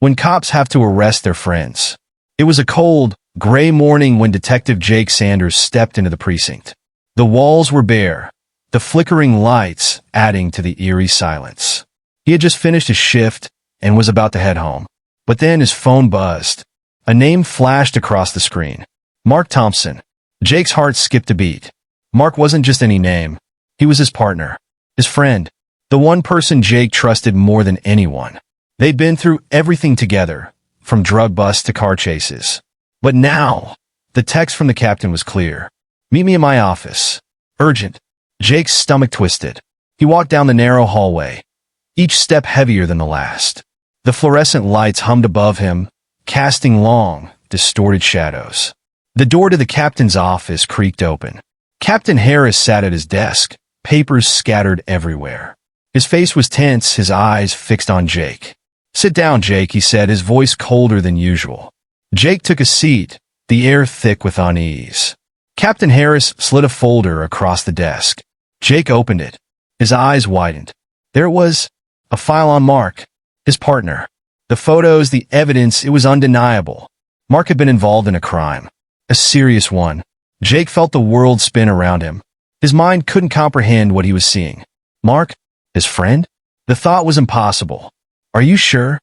when cops have to arrest their friends. It was a cold, gray morning when Detective Jake Sanders stepped into the precinct. The walls were bare, the flickering lights adding to the eerie silence. He had just finished his shift and was about to head home. But then his phone buzzed. A name flashed across the screen. Mark Thompson. Jake's heart skipped a beat. Mark wasn't just any name. He was his partner, his friend, the one person Jake trusted more than anyone. They'd been through everything together, from drug busts to car chases. But now, the text from the captain was clear. Meet me in my office. Urgent. Jake's stomach twisted. He walked down the narrow hallway, each step heavier than the last. The fluorescent lights hummed above him, casting long, distorted shadows. The door to the captain's office creaked open. Captain Harris sat at his desk, papers scattered everywhere. His face was tense, his eyes fixed on Jake. "Sit down, Jake," he said, his voice colder than usual. Jake took a seat, the air thick with unease. Captain Harris slid a folder across the desk. Jake opened it. His eyes widened. There it was, a file on Mark, his partner. The photos, the evidence, it was undeniable. Mark had been involved in a crime. A serious one. Jake felt the world spin around him. His mind couldn't comprehend what he was seeing. Mark? His friend? The thought was impossible. "Are you sure?"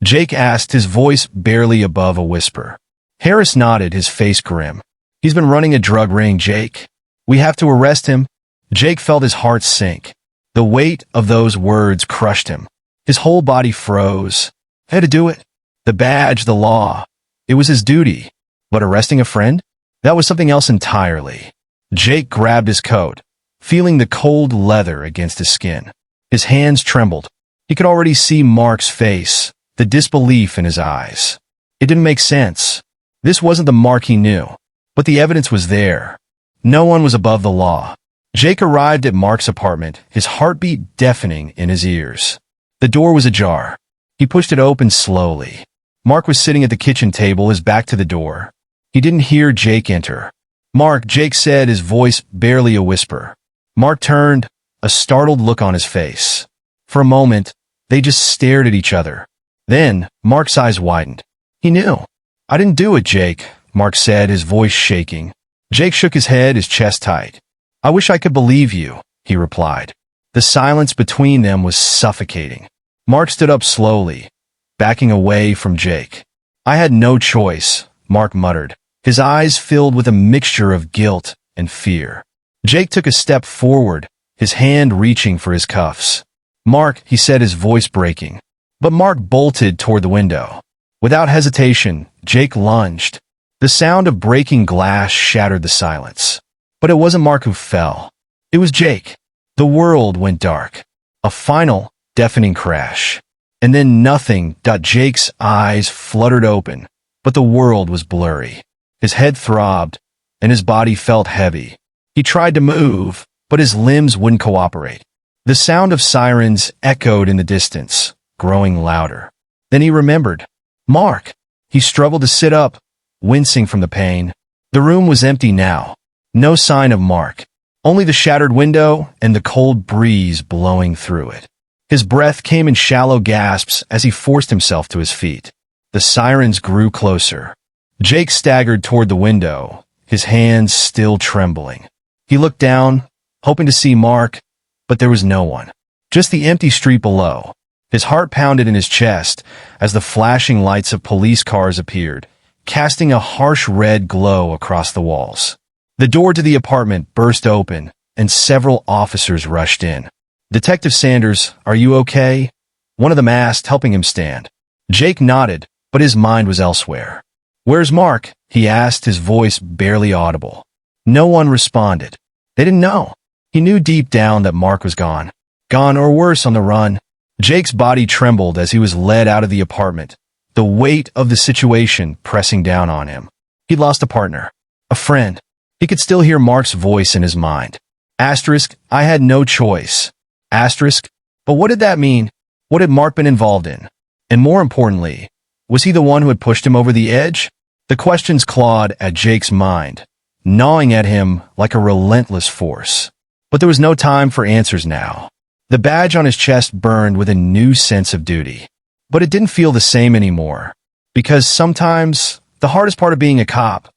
Jake asked, his voice barely above a whisper. Harris nodded, his face grim. "He's been running a drug ring, Jake. We have to arrest him." Jake felt his heart sink. The weight of those words crushed him. His whole body froze. He had to do it. The badge, the law. It was his duty. But arresting a friend? That was something else entirely. Jake grabbed his coat, feeling the cold leather against his skin. His hands trembled. He could already see Mark's face, the disbelief in his eyes. It didn't make sense. This wasn't the Mark he knew. But the evidence was there. No one was above the law. Jake arrived at Mark's apartment, his heartbeat deafening in his ears. The door was ajar. He pushed it open slowly. Mark was sitting at the kitchen table, his back to the door. He didn't hear Jake enter. "Mark," Jake said, his voice barely a whisper. Mark turned, a startled look on his face. For a moment, they just stared at each other. Then, Mark's eyes widened. He knew. "I didn't do it, Jake," Mark said, his voice shaking. Jake shook his head, his chest tight. "I wish I could believe you," he replied. The silence between them was suffocating. Mark stood up slowly, backing away from Jake. "I had no choice," Mark muttered, his eyes filled with a mixture of guilt and fear. Jake took a step forward, his hand reaching for his cuffs. "Mark," he said, his voice breaking. But Mark bolted toward the window. Without hesitation, Jake lunged. The sound of breaking glass shattered the silence. But it wasn't Mark who fell. It was Jake. The world went dark. A final, deafening crash. And then nothing. Jake's eyes fluttered open, but the world was blurry. His head throbbed, and his body felt heavy. He tried to move, but his limbs wouldn't cooperate. The sound of sirens echoed in the distance, growing louder. Then he remembered. Mark! He struggled to sit up, wincing from the pain. The room was empty now. No sign of Mark. Only the shattered window and the cold breeze blowing through it. His breath came in shallow gasps as he forced himself to his feet. The sirens grew closer. Jake staggered toward the window, his hands still trembling. He looked down, hoping to see Mark, but there was no one. Just the empty street below. His heart pounded in his chest as the flashing lights of police cars appeared, casting a harsh red glow across the walls. The door to the apartment burst open, and several officers rushed in. "Detective Sanders, are you okay?" One of them asked, helping him stand. Jake nodded, but his mind was elsewhere. "Where's Mark?" he asked, his voice barely audible. No one responded. They didn't know. He knew deep down that Mark was gone. Gone, or worse, on the run. Jake's body trembled as he was led out of the apartment, the weight of the situation pressing down on him. He'd lost a partner, a friend. He could still hear Mark's voice in his mind. Asterisk, I had no choice. Asterisk, but what did that mean? What had Mark been involved in? And more importantly, was he the one who had pushed him over the edge? The questions clawed at Jake's mind, gnawing at him like a relentless force. But there was no time for answers now. The badge on his chest burned with a new sense of duty. But it didn't feel the same anymore. Because sometimes the hardest part of being a cop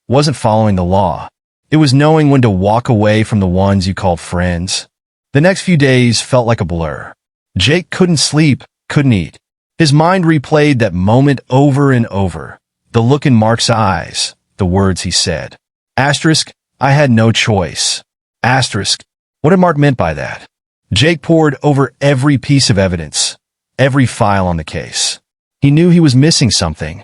wasn't following the law. It was knowing when to walk away from the ones you called friends. The next few days felt like a blur. Jake couldn't sleep, couldn't eat. His mind replayed that moment over and over. The look in Mark's eyes, the words he said. Asterisk, I had no choice. Asterisk, what had Mark meant by that? Jake pored over every piece of evidence, every file on the case. He knew he was missing something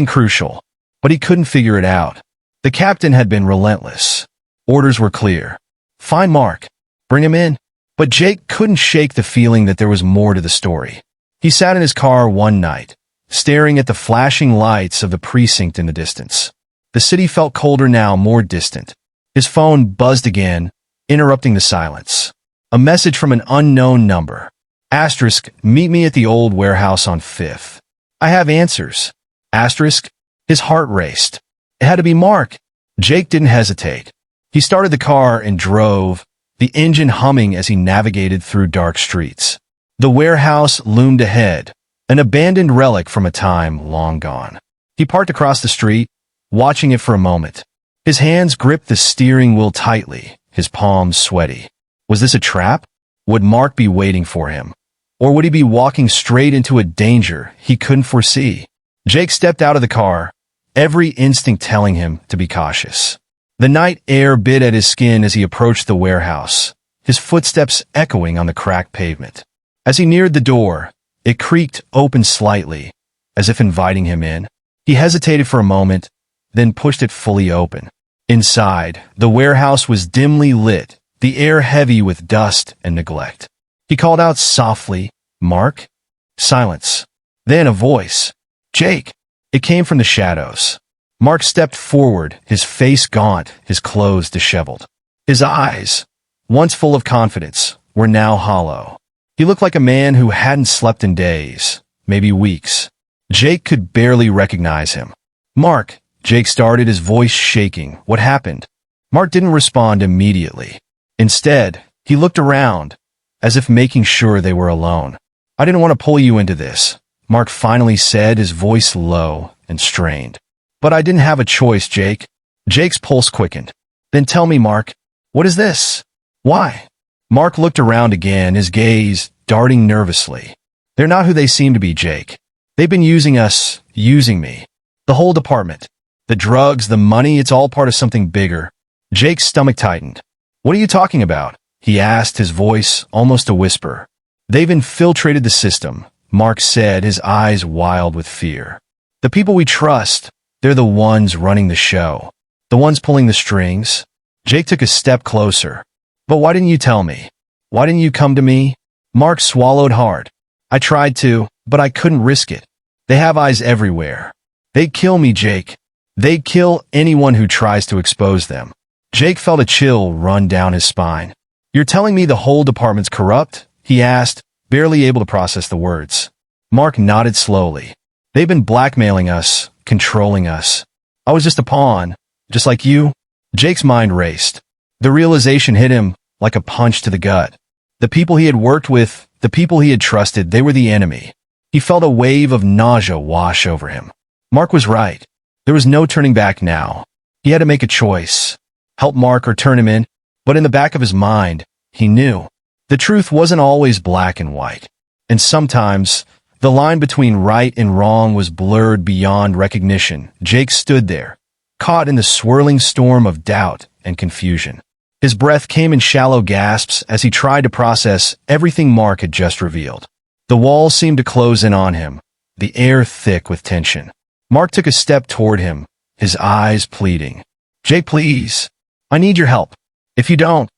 crucial, but he couldn't figure it out. The captain had been relentless. Orders were clear. Find Mark. Bring him in. But Jake couldn't shake the feeling that there was more to the story. He sat in his car one night, staring at the flashing lights of the precinct in the distance. The city felt colder now, more distant. His phone buzzed again, interrupting the silence. A message from an unknown number. Asterisk, meet me at the old warehouse on 5th. I have answers. Asterisk, his heart raced. It had to be Mark. Jake didn't hesitate. He started the car and drove, the engine humming as he navigated through dark streets. The warehouse loomed ahead, an abandoned relic from a time long gone. He parked across the street, watching it for a moment. His hands gripped the steering wheel tightly, his palms sweaty. Was this a trap? Would Mark be waiting for him? Or would he be walking straight into a danger he couldn't foresee? Jake stepped out of the car, every instinct telling him to be cautious. The night air bit at his skin as he approached the warehouse, his footsteps echoing on the cracked pavement. As he neared the door, it creaked open slightly, as if inviting him in. He hesitated for a moment, then pushed it fully open. Inside, the warehouse was dimly lit, the air heavy with dust and neglect. He called out softly, Mark? Silence. Then a voice. Jake. It came from the shadows. Mark stepped forward, his face gaunt, his clothes disheveled. His eyes, once full of confidence, were now hollow. He looked like a man who hadn't slept in days, maybe weeks. Jake could barely recognize him. Mark, Jake started, his voice shaking. What happened? Mark didn't respond immediately. Instead, he looked around, as if making sure they were alone. I didn't want to pull you into this, Mark finally said, his voice low and strained. But I didn't have a choice, Jake. Jake's pulse quickened. Then tell me, Mark, what is this? Why? Mark looked around again, his gaze darting nervously. They're not who they seem to be, Jake. They've been using us, using me. The whole department. The drugs, the money, it's all part of something bigger. Jake's stomach tightened. What are you talking about? He asked, his voice almost a whisper. They've infiltrated the system, Mark said, his eyes wild with fear. The people we trust, they're the ones running the show. The ones pulling the strings. Jake took a step closer. But why didn't you tell me? Why didn't you come to me? Mark swallowed hard. I tried to, but I couldn't risk it. They have eyes everywhere. They'd kill me, Jake. They'd kill anyone who tries to expose them. Jake felt a chill run down his spine. You're telling me the whole department's corrupt? He asked, barely able to process the words. Mark nodded slowly. They've been blackmailing us, controlling us. I was just a pawn, just like you. Jake's mind raced. The realization hit him like a punch to the gut. The people he had worked with, the people he had trusted, they were the enemy. He felt a wave of nausea wash over him. Mark was right. There was no turning back now. He had to make a choice. Help Mark or turn him in. But in the back of his mind, he knew. The truth wasn't always black and white. And sometimes, the line between right and wrong was blurred beyond recognition. Jake stood there, caught in the swirling storm of doubt and confusion. His breath came in shallow gasps as he tried to process everything Mark had just revealed. The walls seemed to close in on him, the air thick with tension. Mark took a step toward him, his eyes pleading. Jake, please. I need your help. If you don't,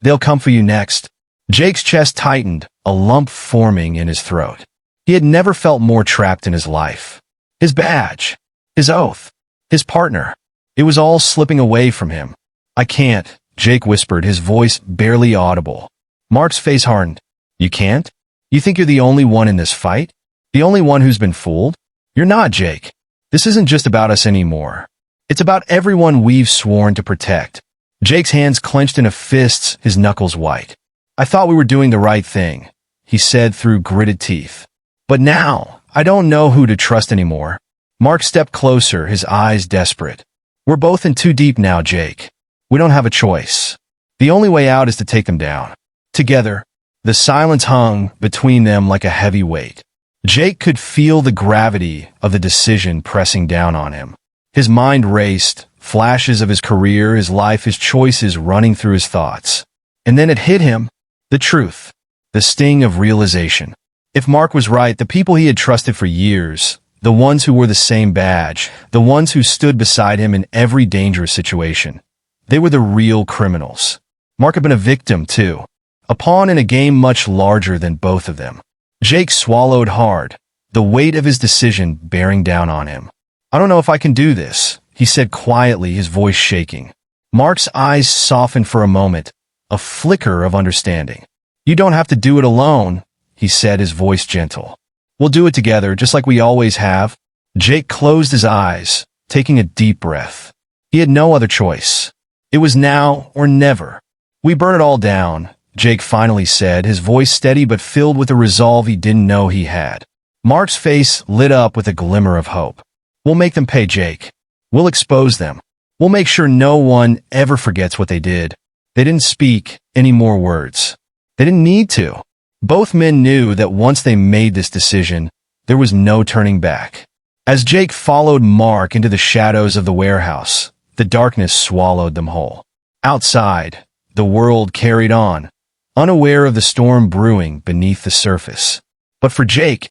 they'll come for you next. Jake's chest tightened, a lump forming in his throat. He had never felt more trapped in his life. His badge, his oath, his partner. It was all slipping away from him. I can't, Jake whispered, his voice barely audible. Mark's face hardened. You can't? You think you're the only one in this fight? The only one who's been fooled? You're not, Jake. This isn't just about us anymore. It's about everyone we've sworn to protect. Jake's hands clenched into fists, his knuckles white. I thought we were doing the right thing, he said through gritted teeth. But now, I don't know who to trust anymore. Mark stepped closer, his eyes desperate. We're both in too deep now, Jake. We don't have a choice. The only way out is to take them down. Together, the silence hung between them like a heavy weight. Jake could feel the gravity of the decision pressing down on him. His mind raced, flashes of his career, his life, his choices running through his thoughts. And then it hit him, the truth, the sting of realization. If Mark was right, the people he had trusted for years, the ones who wore the same badge, the ones who stood beside him in every dangerous situation, they were the real criminals. Mark had been a victim, too, a pawn in a game much larger than both of them. Jake swallowed hard, the weight of his decision bearing down on him. I don't know if I can do this, he said quietly, his voice shaking. Mark's eyes softened for a moment, a flicker of understanding. You don't have to do it alone, he said, his voice gentle. We'll do it together, just like we always have. Jake closed his eyes, taking a deep breath. He had no other choice. It was now or never. We burn it all down, Jake finally said, his voice steady but filled with a resolve he didn't know he had. Mark's face lit up with a glimmer of hope. We'll make them pay, Jake. We'll expose them. We'll make sure no one ever forgets what they did. They didn't speak any more words. They didn't need to. Both men knew that once they made this decision, there was no turning back. As Jake followed Mark into the shadows of the warehouse, the darkness swallowed them whole. Outside, the world carried on, unaware of the storm brewing beneath the surface. But for Jake,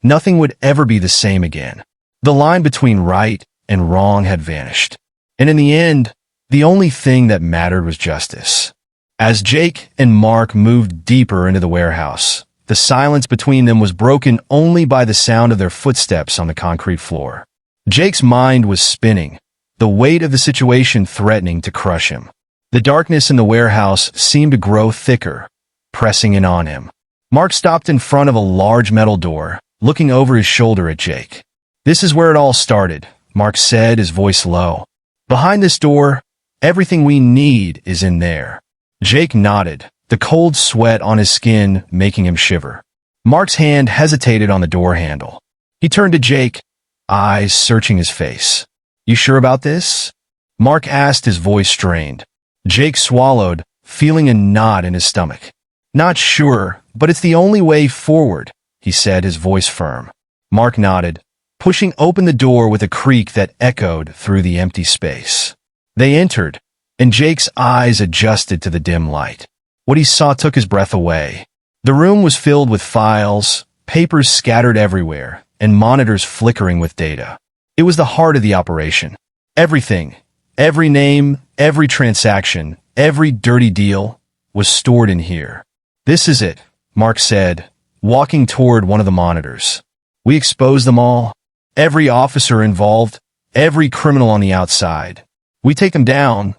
nothing would ever be the same again. The line between right and wrong had vanished. And in the end, the only thing that mattered was justice. As Jake and Mark moved deeper into the warehouse, the silence between them was broken only by the sound of their footsteps on the concrete floor. Jake's mind was spinning, the weight of the situation threatening to crush him. The darkness in the warehouse seemed to grow thicker, pressing in on him. Mark stopped in front of a large metal door, looking over his shoulder at Jake. This is where it all started, Mark said, his voice low. Behind this door, everything we need is in there. Jake nodded, the cold sweat on his skin making him shiver. Mark's hand hesitated on the door handle. He turned to Jake, eyes searching his face. You sure about this? Mark asked, his voice strained. Jake swallowed, feeling a knot in his stomach. Not sure, but it's the only way forward, he said, his voice firm. Mark nodded, pushing open the door with a creak that echoed through the empty space. They entered, and Jake's eyes adjusted to the dim light. What he saw took his breath away. The room was filled with files, papers scattered everywhere, and monitors flickering with data. It was the heart of the operation. Everything, every name, every transaction, every dirty deal was stored in here. This is it, Mark said, walking toward one of the monitors. We exposed them all. Every officer involved, every criminal on the outside. We take them down,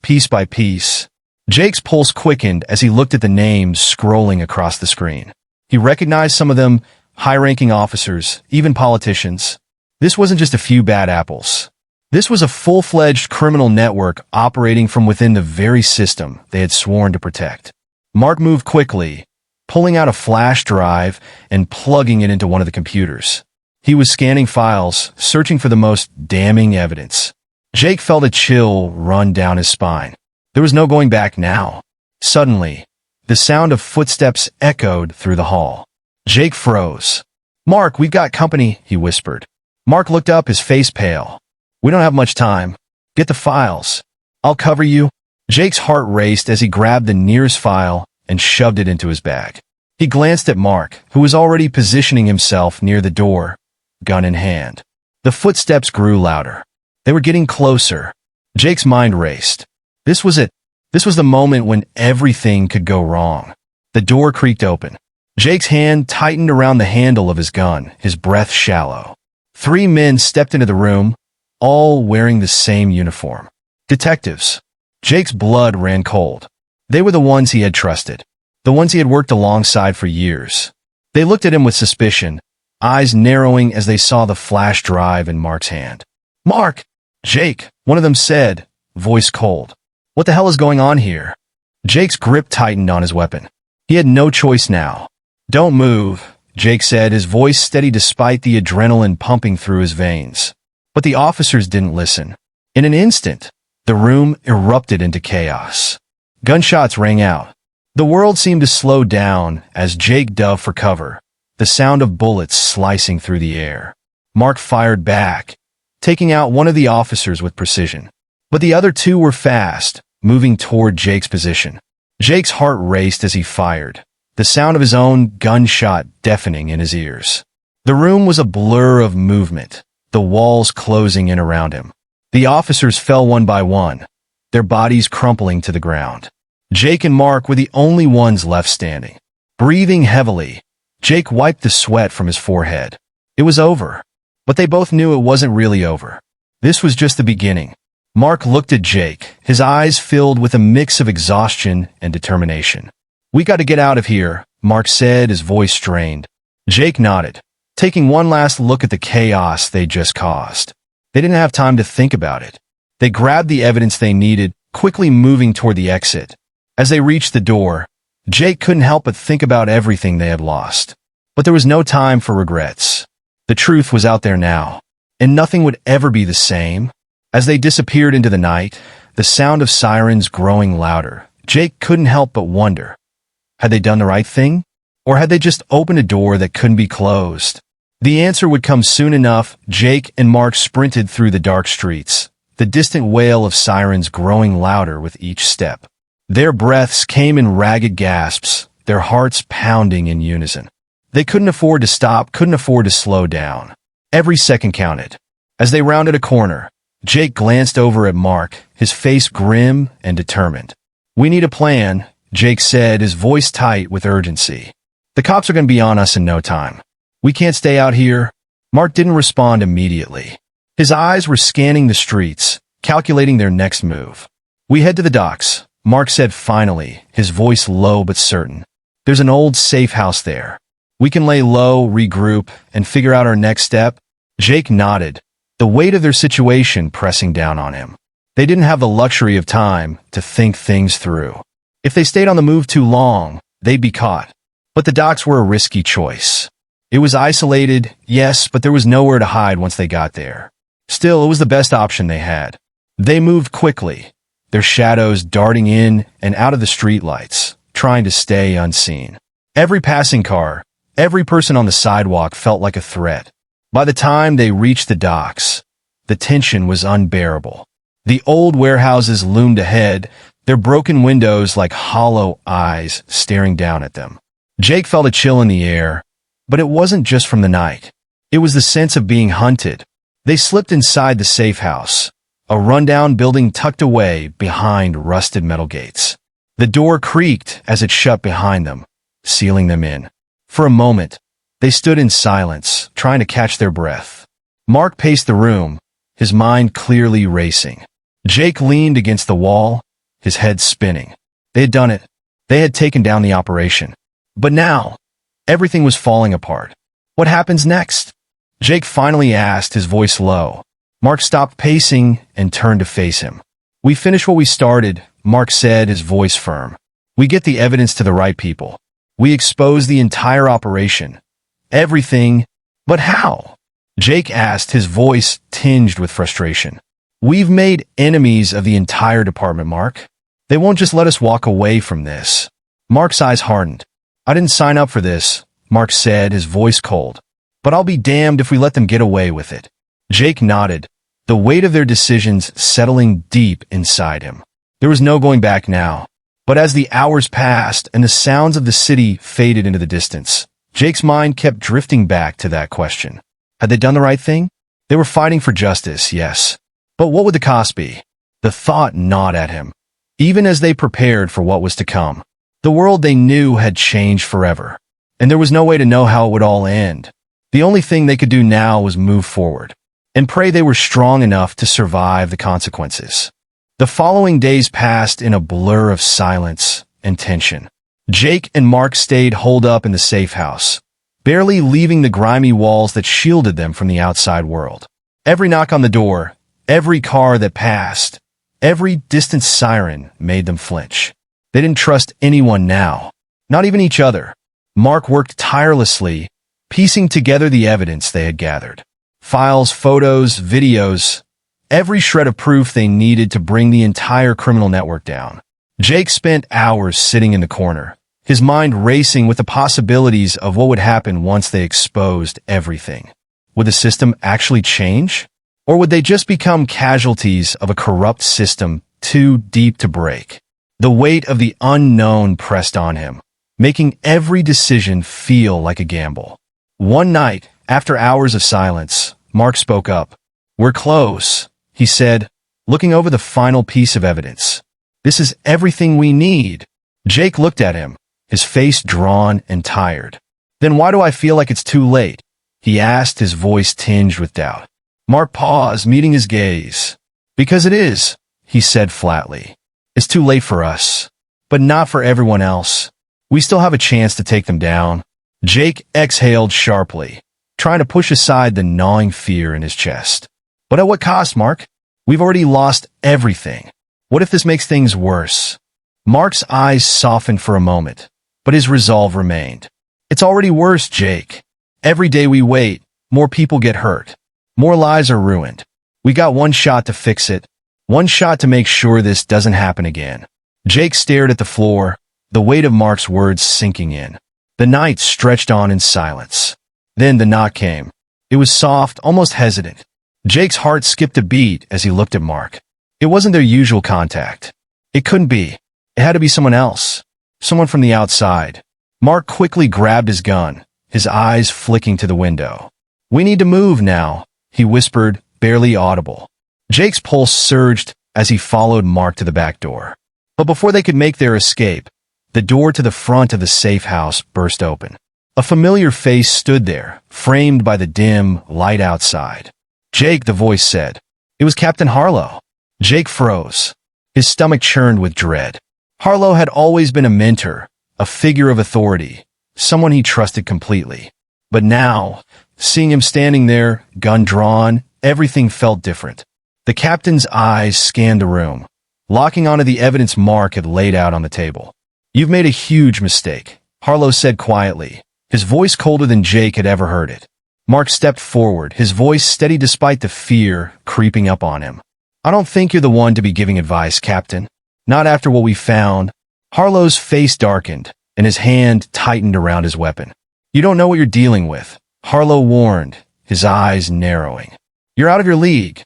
piece by piece. Jake's pulse quickened as he looked at the names scrolling across the screen. He recognized some of them, high-ranking officers, even politicians. This wasn't just a few bad apples. This was a full-fledged criminal network operating from within the very system they had sworn to protect. Mark moved quickly, pulling out a flash drive and plugging it into one of the computers. He was scanning files, searching for the most damning evidence. Jake felt a chill run down his spine. There was no going back now. Suddenly, the sound of footsteps echoed through the hall. Jake froze. Mark, we've got company, he whispered. Mark looked up, his face pale. We don't have much time. Get the files. I'll cover you. Jake's heart raced as he grabbed the nearest file and shoved it into his bag. He glanced at Mark, who was already positioning himself near the door, gun in hand. The footsteps grew louder. They were getting closer. Jake's mind raced. This was it. This was the moment when everything could go wrong. The door creaked open. Jake's hand tightened around the handle of his gun, his breath shallow. 3 men stepped into the room, all wearing the same uniform. Detectives. Jake's blood ran cold. They were the ones he had trusted, the ones he had worked alongside for years. They looked at him with suspicion, eyes narrowing as they saw the flash drive in Mark's hand. Mark! Jake, one of them said, voice cold. What the hell is going on here? Jake's grip tightened on his weapon. He had no choice now. Don't move, Jake said, his voice steady despite the adrenaline pumping through his veins. But the officers didn't listen. In an instant, the room erupted into chaos. Gunshots rang out. The world seemed to slow down as Jake dove for cover, the sound of bullets slicing through the air. Mark fired back, taking out one of the officers with precision. But the other two were fast, moving toward Jake's position. Jake's heart raced as he fired, the sound of his own gunshot deafening in his ears. The room was a blur of movement, the walls closing in around him. The officers fell one by one, their bodies crumpling to the ground. Jake and Mark were the only ones left standing. Breathing heavily, Jake wiped the sweat from his forehead. It was over, but they both knew it wasn't really over. This was just the beginning. Mark looked at Jake, his eyes filled with a mix of exhaustion and determination. "We got to get out of here," Mark said, his voice strained. Jake nodded, taking one last look at the chaos they just caused. They didn't have time to think about it. They grabbed the evidence they needed, quickly moving toward the exit. As they reached the door, Jake couldn't help but think about everything they had lost. But there was no time for regrets. The truth was out there now, and nothing would ever be the same. As they disappeared into the night, the sound of sirens growing louder, Jake couldn't help but wonder, had they done the right thing? Or had they just opened a door that couldn't be closed? The answer would come soon enough. Jake and Mark sprinted through the dark streets, the distant wail of sirens growing louder with each step. Their breaths came in ragged gasps, their hearts pounding in unison. They couldn't afford to stop, couldn't afford to slow down. Every second counted. As they rounded a corner, Jake glanced over at Mark, his face grim and determined. "We need a plan," Jake said, his voice tight with urgency. "The cops are going to be on us in no time. We can't stay out here." Mark didn't respond immediately. His eyes were scanning the streets, calculating their next move. "We head to the docks," Mark said finally, his voice low but certain. "There's an old safe house there. We can lay low, regroup, and figure out our next step." Jake nodded, the weight of their situation pressing down on him. They didn't have the luxury of time to think things through. If they stayed on the move too long, they'd be caught. But the docks were a risky choice. It was isolated, yes, but there was nowhere to hide once they got there. Still, it was the best option they had. They moved quickly, their shadows darting in and out of the streetlights, trying to stay unseen. Every passing car, every person on the sidewalk felt like a threat. By the time they reached the docks, the tension was unbearable. The old warehouses loomed ahead, their broken windows like hollow eyes staring down at them. Jake felt a chill in the air, but it wasn't just from the night. It was the sense of being hunted. They slipped inside the safe house, a rundown building tucked away behind rusted metal gates. The door creaked as it shut behind them, sealing them in. For a moment, they stood in silence, trying to catch their breath. Mark paced the room, his mind clearly racing. Jake leaned against the wall, his head spinning. They had done it. They had taken down the operation. But now, everything was falling apart. What happens next? Jake finally asked, his voice low. Mark stopped pacing and turned to face him. "We finish what we started," Mark said, his voice firm. "We get the evidence to the right people. We expose the entire operation. Everything. But how?" Jake asked, his voice tinged with frustration. "We've made enemies of the entire department, Mark. They won't just let us walk away from this." Mark's eyes hardened. "I didn't sign up for this," Mark said, his voice cold. "But I'll be damned if we let them get away with it." Jake nodded, the weight of their decisions settling deep inside him. There was no going back now. But as the hours passed and the sounds of the city faded into the distance, Jake's mind kept drifting back to that question. Had they done the right thing? They were fighting for justice, yes. But what would the cost be? The thought gnawed at him, even as they prepared for what was to come. The world they knew had changed forever, and there was no way to know how it would all end. The only thing they could do now was move forward, and pray they were strong enough to survive the consequences. The following days passed in a blur of silence and tension. Jake and Mark stayed holed up in the safe house, barely leaving the grimy walls that shielded them from the outside world. Every knock on the door, every car that passed, every distant siren made them flinch. They didn't trust anyone now, not even each other. Mark worked tirelessly, piecing together the evidence they had gathered. Files, photos, videos, every shred of proof they needed to bring the entire criminal network down. Jake spent hours sitting in the corner, his mind racing with the possibilities of what would happen once they exposed everything. Would the system actually change? Or would they just become casualties of a corrupt system too deep to break? The weight of the unknown pressed on him, making every decision feel like a gamble. One night, after hours of silence, Mark spoke up. "We're close," he said, looking over the final piece of evidence. "This is everything we need." Jake looked at him, his face drawn and tired. "Then why do I feel like it's too late?" he asked, his voice tinged with doubt. Mark paused, meeting his gaze. "Because it is," he said flatly. "It's too late for us, but not for everyone else. We still have a chance to take them down." Jake exhaled sharply, trying to push aside the gnawing fear in his chest. "But at what cost, Mark? We've already lost everything. What if this makes things worse?" Mark's eyes softened for a moment, but his resolve remained. "It's already worse, Jake. Every day we wait, more people get hurt. More lives are ruined. We got one shot to fix it. One shot to make sure this doesn't happen again." Jake stared at the floor, the weight of Mark's words sinking in. The night stretched on in silence. Then the knock came. It was soft, almost hesitant. Jake's heart skipped a beat as he looked at Mark. It wasn't their usual contact. It couldn't be. It had to be someone else. Someone from the outside. Mark quickly grabbed his gun, his eyes flicking to the window. "We need to move now," he whispered, barely audible. Jake's pulse surged as he followed Mark to the back door. But before they could make their escape, the door to the front of the safe house burst open. A familiar face stood there, framed by the dim light outside. "Jake," the voice said. It was Captain Harlow. Jake froze. His stomach churned with dread. Harlow had always been a mentor, a figure of authority, someone he trusted completely. But now, seeing him standing there, gun drawn, everything felt different. The captain's eyes scanned the room, locking onto the evidence Mark had laid out on the table. "You've made a huge mistake," Harlow said quietly, his voice colder than Jake had ever heard it. Mark stepped forward, his voice steady despite the fear creeping up on him. "I don't think you're the one to be giving advice, Captain. Not after what we found." Harlow's face darkened, and his hand tightened around his weapon. "You don't know what you're dealing with," Harlow warned, his eyes narrowing. "You're out of your league.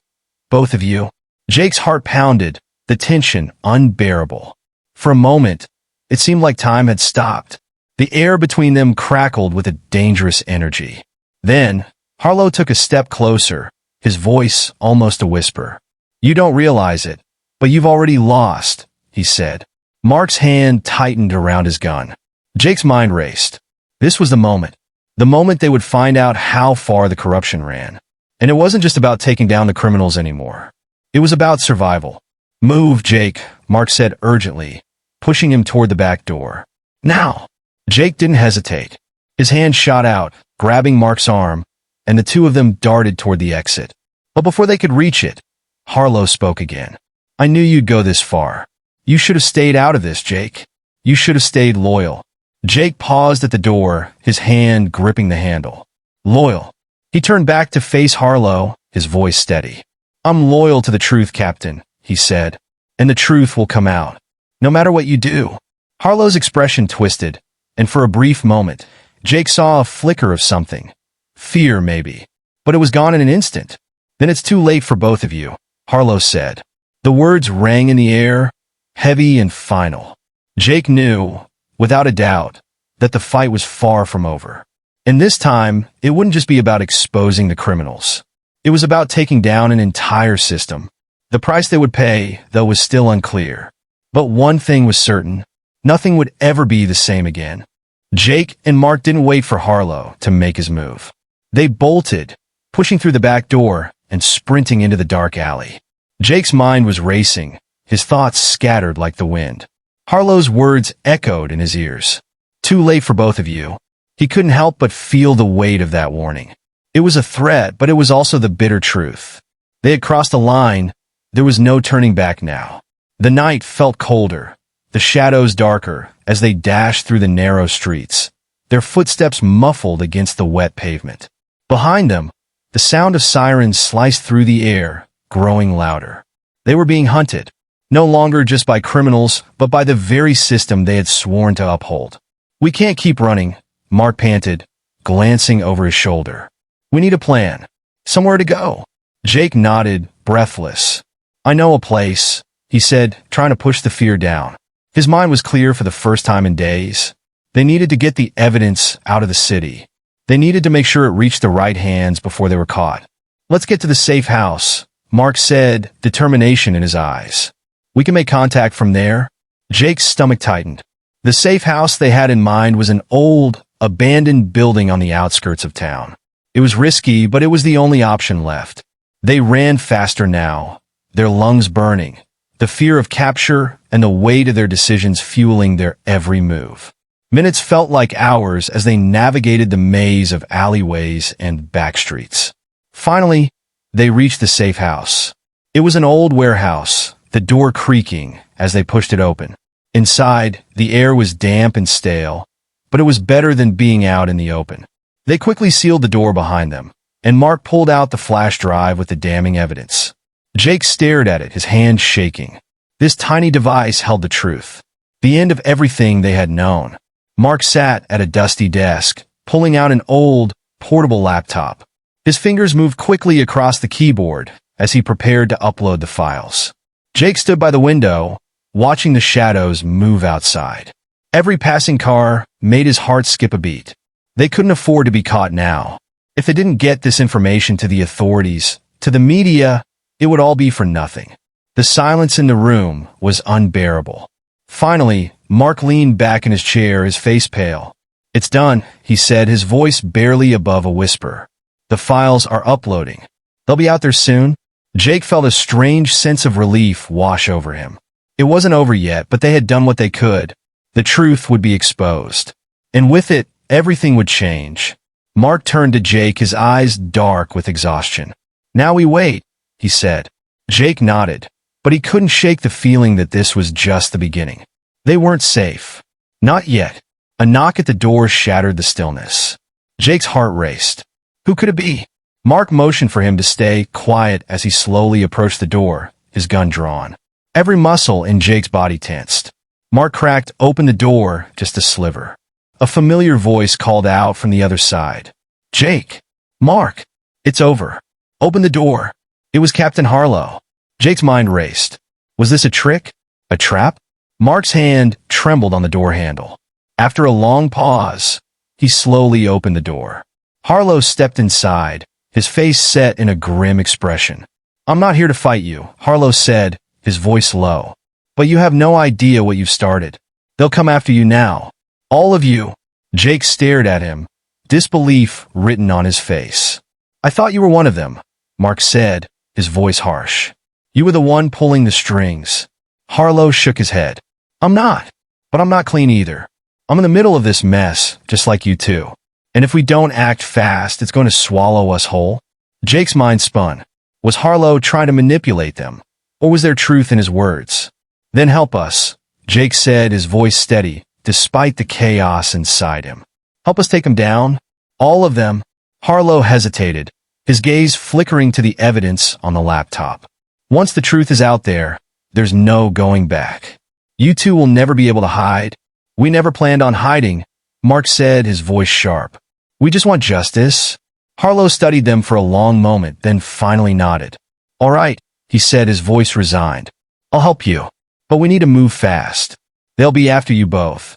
Both of you." Jake's heart pounded, the tension unbearable. For a moment, it seemed like time had stopped. The air between them crackled with a dangerous energy. Then, Harlow took a step closer, his voice almost a whisper. "You don't realize it, but you've already lost," he said. Mark's hand tightened around his gun. Jake's mind raced. This was the moment they would find out how far the corruption ran. And it wasn't just about taking down the criminals anymore. It was about survival. "Move, Jake," Mark said urgently, pushing him toward the back door. "Now!" Jake didn't hesitate. His hand shot out, grabbing Mark's arm, and the two of them darted toward the exit. But before they could reach it, Harlow spoke again. "I knew you'd go this far. You should have stayed out of this, Jake. You should have stayed loyal." Jake paused at the door, his hand gripping the handle. "Loyal." He turned back to face Harlow, his voice steady. "I'm loyal to the truth, Captain," he said, "and the truth will come out, no matter what you do." Harlow's expression twisted, and for a brief moment, Jake saw a flicker of something. Fear, maybe. But it was gone in an instant. "Then it's too late for both of you," Harlow said. The words rang in the air, heavy and final. Jake knew, without a doubt, that the fight was far from over. And this time, it wouldn't just be about exposing the criminals. It was about taking down an entire system. The price they would pay, though, was still unclear. But one thing was certain. Nothing would ever be the same again. Jake and Mark didn't wait for Harlow to make his move. They bolted, pushing through the back door and sprinting into the dark alley. Jake's mind was racing, his thoughts scattered like the wind. Harlow's words echoed in his ears. "Too late for both of you." He couldn't help but feel the weight of that warning. It was a threat, but it was also the bitter truth. They had crossed a line. There was no turning back now. The night felt colder, the shadows darker as they dashed through the narrow streets, their footsteps muffled against the wet pavement. Behind them, the sound of sirens sliced through the air, growing louder. They were being hunted, no longer just by criminals, but by the very system they had sworn to uphold. "We can't keep running," Mark panted, glancing over his shoulder. "We need a plan. Somewhere to go." Jake nodded, breathless. "I know a place," he said, trying to push the fear down. His mind was clear for the first time in days. They needed to get the evidence out of the city. They needed to make sure it reached the right hands before they were caught. "Let's get to the safe house," Mark said, determination in his eyes. "We can make contact from there." Jake's stomach tightened. The safe house they had in mind was an old, abandoned building on the outskirts of town. It was risky, but it was the only option left. They ran faster now, their lungs burning, the fear of capture and the weight of their decisions fueling their every move. Minutes felt like hours as they navigated the maze of alleyways and back streets. Finally, they reached the safe house. It was an old warehouse, the door creaking as they pushed it open. Inside, the air was damp and stale, but it was better than being out in the open. They quickly sealed the door behind them, and Mark pulled out the flash drive with the damning evidence. Jake stared at it, his hand shaking. This tiny device held the truth, the end of everything they had known. Mark sat at a dusty desk, pulling out an old, portable laptop. His fingers moved quickly across the keyboard as he prepared to upload the files. Jake stood by the window, watching the shadows move outside. Every passing car made his heart skip a beat. They couldn't afford to be caught now. If they didn't get this information to the authorities, to the media, it would all be for nothing. The silence in the room was unbearable. Finally, Mark leaned back in his chair, his face pale. "It's done," he said, his voice barely above a whisper. "The files are uploading. They'll be out there soon." Jake felt a strange sense of relief wash over him. It wasn't over yet, but they had done what they could. The truth would be exposed. And with it, everything would change. Mark turned to Jake, his eyes dark with exhaustion. "Now we wait," he said. Jake nodded, but he couldn't shake the feeling that this was just the beginning. They weren't safe. Not yet. A knock at the door shattered the stillness. Jake's heart raced. Who could it be? Mark motioned for him to stay quiet as he slowly approached the door, his gun drawn. Every muscle in Jake's body tensed. Mark cracked open the door just a sliver. A familiar voice called out from the other side. "Jake! Mark! It's over. Open the door." It was Captain Harlow. Jake's mind raced. Was this a trick? A trap? Mark's hand trembled on the door handle. After a long pause, he slowly opened the door. Harlow stepped inside, his face set in a grim expression. "I'm not here to fight you," Harlow said, his voice low. "But you have no idea what you've started. They'll come after you now. All of you." Jake stared at him, disbelief written on his face. "I thought you were one of them," Mark said, his voice harsh. "You were the one pulling the strings." Harlow shook his head. "I'm not. But I'm not clean either. I'm in the middle of this mess, just like you two. And if we don't act fast, it's going to swallow us whole." Jake's mind spun. Was Harlow trying to manipulate them? Or was there truth in his words? "Then help us," Jake said, his voice steady, despite the chaos inside him. "Help us take them down? All of them?" Harlow hesitated, his gaze flickering to the evidence on the laptop. "Once the truth is out there, there's no going back. You two will never be able to hide. We never planned on hiding," Mark said, his voice sharp. "We just want justice." Harlow studied them for a long moment, then finally nodded. "All right," he said, his voice resigned. "I'll help you. But we need to move fast. They'll be after you both.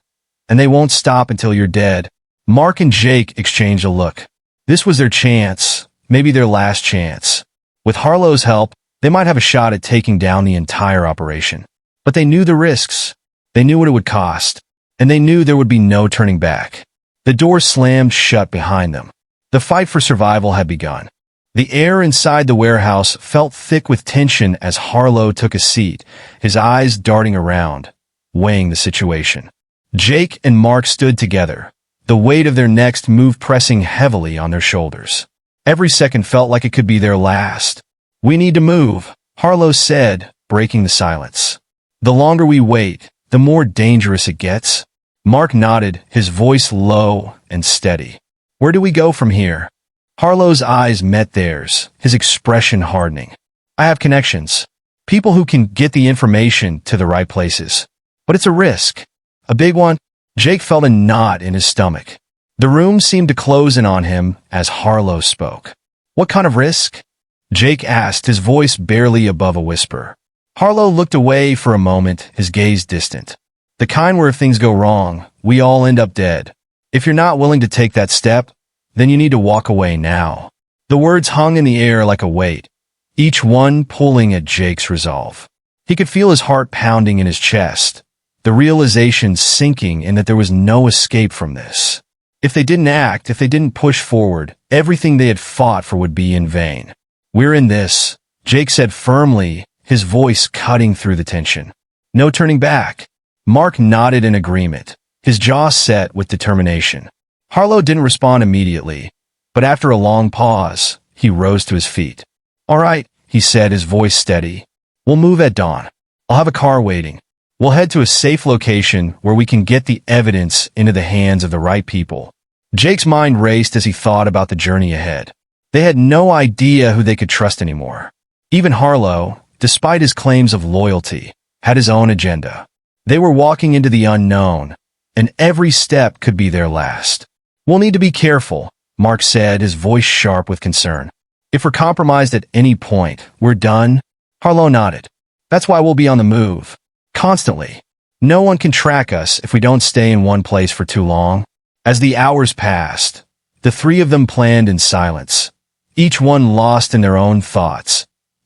And they won't stop until you're dead." Mark and Jake exchanged a look. This was their chance, maybe their last chance. With Harlow's help, they might have a shot at taking down the entire operation. But they knew the risks. They knew what it would cost. And they knew there would be no turning back. The door slammed shut behind them. The fight for survival had begun. The air inside the warehouse felt thick with tension as Harlow took a seat, his eyes darting around, weighing the situation. Jake and Mark stood together, the weight of their next move pressing heavily on their shoulders. Every second felt like it could be their last. "We need to move," Harlow said, breaking the silence. "The longer we wait, the more dangerous it gets." Mark nodded, his voice low, and steady. Where do we go from here? Harlow's eyes met theirs, his expression hardening. I have connections. People who can get the information to the right places. But it's a risk. A big one. Jake felt a knot in his stomach. The room seemed to close in on him as Harlow spoke. What kind of risk? Jake asked, his voice barely above a whisper. Harlow looked away for a moment, his gaze distant. The kind where if things go wrong, we all end up dead. If you're not willing to take that step, then you need to walk away now. The words hung in the air like a weight, each one pulling at Jake's resolve. He could feel his heart pounding in his chest, the realization sinking in that there was no escape from this. If they didn't act, if they didn't push forward, everything they had fought for would be in vain. We're in this, Jake said firmly, his voice cutting through the tension. No turning back. Mark nodded in agreement, his jaw set with determination. Harlow didn't respond immediately, but after a long pause, he rose to his feet. All right, he said, his voice steady. We'll move at dawn. I'll have a car waiting. We'll head to a safe location where we can get the evidence into the hands of the right people. Jake's mind raced as he thought about the journey ahead. They had no idea who they could trust anymore. Even Harlow, despite his claims of loyalty, had his own agenda. They were walking into the unknown, and every step could be their last. We'll need to be careful, Mark said, his voice sharp with concern. If we're compromised at any point, we're done. Harlow nodded. That's why we'll be on the move. Constantly. No one can track us if we don't stay in one place for too long. As the hours passed, the three of them planned in silence, each one lost in their own thoughts,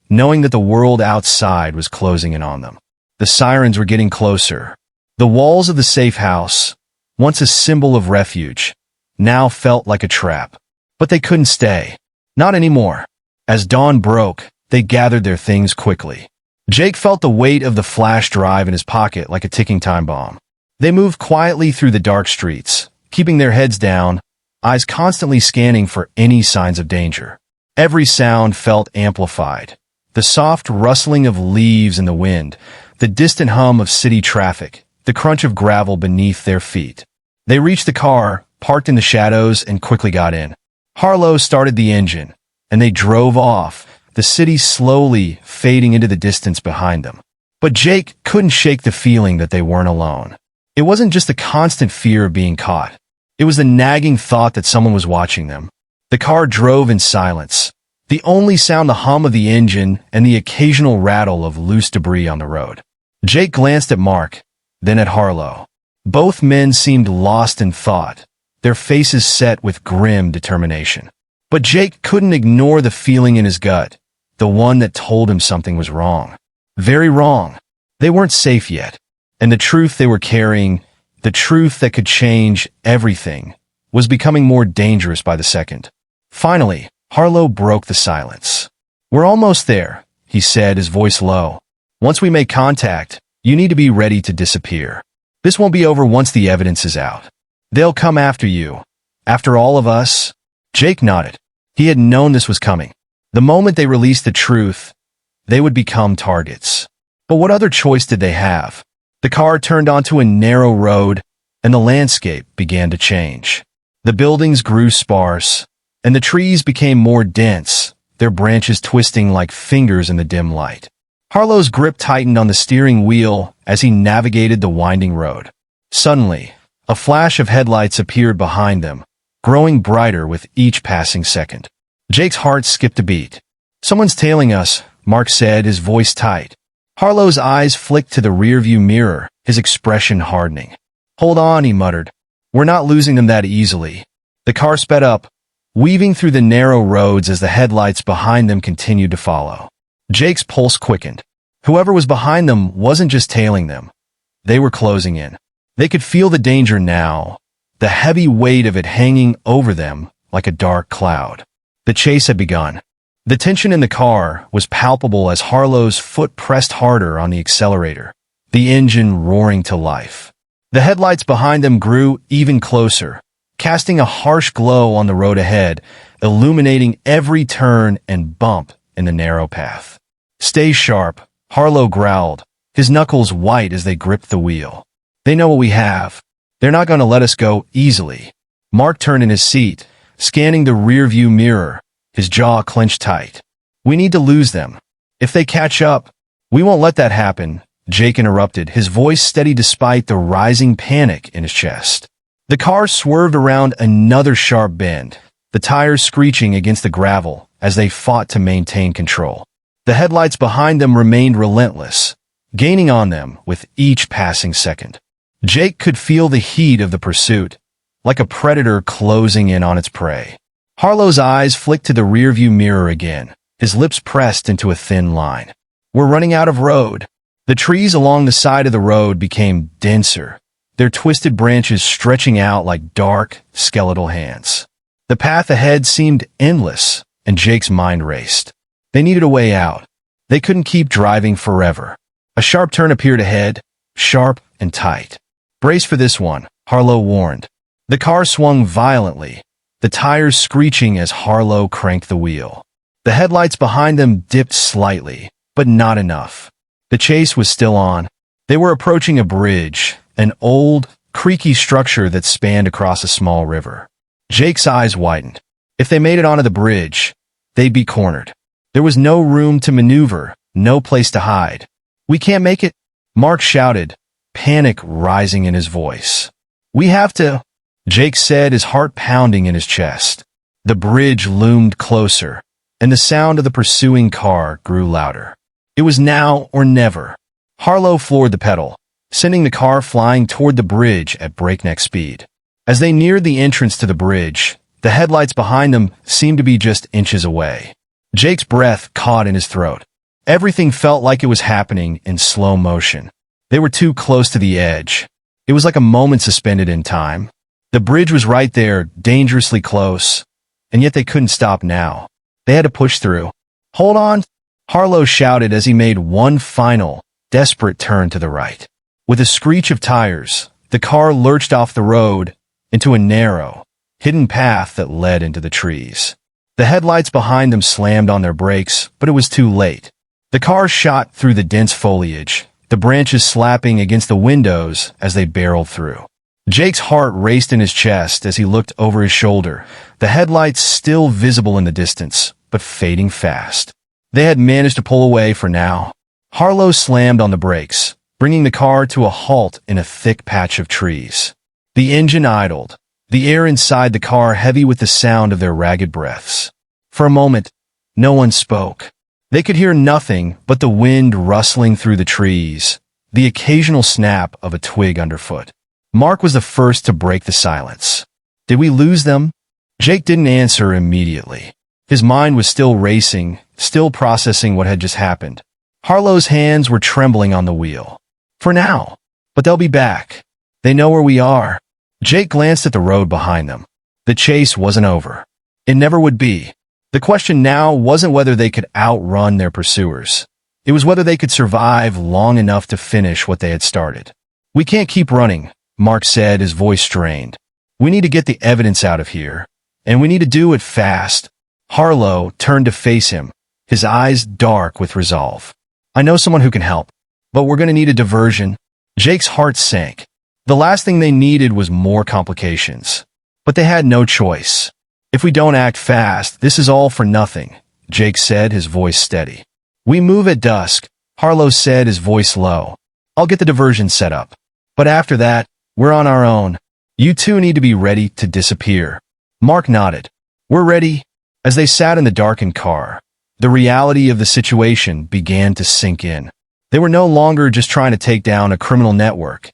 knowing that the world outside was closing in on them. The sirens were getting closer. The walls of the safe house, once a symbol of refuge, now felt like a trap. But they couldn't stay. Not anymore. As dawn broke, they gathered their things quickly. Jake felt the weight of the flash drive in his pocket like a ticking time bomb. They moved quietly through the dark streets, keeping their heads down, eyes constantly scanning for any signs of danger. Every sound felt amplified. The soft rustling of leaves in the wind, the distant hum of city traffic, the crunch of gravel beneath their feet. They reached the car, parked in the shadows, and quickly got in. Harlow started the engine, and they drove off, the city slowly fading into the distance behind them. But Jake couldn't shake the feeling that they weren't alone. It wasn't just the constant fear of being caught. It was the nagging thought that someone was watching them. The car drove in silence, the only sound the hum of the engine and the occasional rattle of loose debris on the road. Jake glanced at Mark, then at Harlow. Both men seemed lost in thought, their faces set with grim determination. But Jake couldn't ignore the feeling in his gut, the one that told him something was wrong. Very wrong. They weren't safe yet. And the truth they were carrying, the truth that could change everything, was becoming more dangerous by the second. Finally, Harlow broke the silence. We're almost there, he said, his voice low. Once we make contact, you need to be ready to disappear. This won't be over once the evidence is out. They'll come after you. After all of us. Jake nodded. He had known this was coming. The moment they released the truth, they would become targets. But what other choice did they have? The car turned onto a narrow road, and the landscape began to change. The buildings grew sparse, and the trees became more dense, their branches twisting like fingers in the dim light. Harlow's grip tightened on the steering wheel as he navigated the winding road. Suddenly, a flash of headlights appeared behind them, growing brighter with each passing second. Jake's heart skipped a beat. Someone's tailing us, Mark said, his voice tight. Harlow's eyes flicked to the rearview mirror, his expression hardening. Hold on, he muttered. We're not losing them that easily. The car sped up, weaving through the narrow roads as the headlights behind them continued to follow. Jake's pulse quickened. Whoever was behind them wasn't just tailing them. They were closing in. They could feel the danger now, the heavy weight of it hanging over them like a dark cloud. The chase had begun. The tension in the car was palpable as Harlow's foot pressed harder on the accelerator, the engine roaring to life. The headlights behind them grew even closer, casting a harsh glow on the road ahead, illuminating every turn and bump in the narrow path. Stay sharp, Harlow growled, his knuckles white as they gripped the wheel. They know what we have. They're not going to let us go easily. Mark turned in his seat, scanning the rearview mirror, his jaw clenched tight. We need to lose them. If they catch up, we won't let that happen, Jake interrupted, his voice steady despite the rising panic in his chest. The car swerved around another sharp bend, the tires screeching against the gravel as they fought to maintain control. The headlights behind them remained relentless, gaining on them with each passing second. Jake could feel the heat of the pursuit, like a predator closing in on its prey. Harlow's eyes flicked to the rearview mirror again, his lips pressed into a thin line. We're running out of road. The trees along the side of the road became denser, their twisted branches stretching out like dark, skeletal hands. The path ahead seemed endless, and Jake's mind raced. They needed a way out. They couldn't keep driving forever. A sharp turn appeared ahead, sharp and tight. Brace for this one, Harlow warned. The car swung violently, the tires screeching as Harlow cranked the wheel. The headlights behind them dipped slightly, but not enough. The chase was still on. They were approaching a bridge, an old, creaky structure that spanned across a small river. Jake's eyes widened. If they made it onto the bridge, they'd be cornered. There was no room to maneuver, no place to hide. We can't make it, Mark shouted, panic rising in his voice. We have to, Jake said, his heart pounding in his chest. The bridge loomed closer, and the sound of the pursuing car grew louder. It was now or never. Harlow floored the pedal, sending the car flying toward the bridge at breakneck speed. As they neared the entrance to the bridge, the headlights behind them seemed to be just inches away. Jake's breath caught in his throat. Everything felt like it was happening in slow motion. They were too close to the edge. It was like a moment suspended in time. The bridge was right there, dangerously close, and yet they couldn't stop now. They had to push through. Hold on, Harlow shouted as he made one final, desperate turn to the right. With a screech of tires, the car lurched off the road into a narrow, hidden path that led into the trees. The headlights behind them slammed on their brakes, but it was too late. The car shot through the dense foliage, the branches slapping against the windows as they barreled through. Jake's heart raced in his chest as he looked over his shoulder, the headlights still visible in the distance, but fading fast. They had managed to pull away for now. Harlow slammed on the brakes, bringing the car to a halt in a thick patch of trees. The engine idled, the air inside the car heavy with the sound of their ragged breaths. For a moment, no one spoke. They could hear nothing but the wind rustling through the trees, the occasional snap of a twig underfoot. Mark was the first to break the silence. Did we lose them? Jake didn't answer immediately. His mind was still racing, still processing what had just happened. Harlow's hands were trembling on the wheel. For now. But they'll be back. They know where we are. Jake glanced at the road behind them. The chase wasn't over. It never would be. The question now wasn't whether they could outrun their pursuers. It was whether they could survive long enough to finish what they had started. We can't keep running, Mark said, his voice strained. We need to get the evidence out of here, and we need to do it fast. Harlow turned to face him, his eyes dark with resolve. I know someone who can help, but we're going to need a diversion. Jake's heart sank. The last thing they needed was more complications. But they had no choice. If we don't act fast, this is all for nothing, Jake said, his voice steady. We move at dusk, Harlow said, his voice low. I'll get the diversion set up. But after that, we're on our own. You two need to be ready to disappear. Mark nodded. We're ready. As they sat in the darkened car, the reality of the situation began to sink in. They were no longer just trying to take down a criminal network.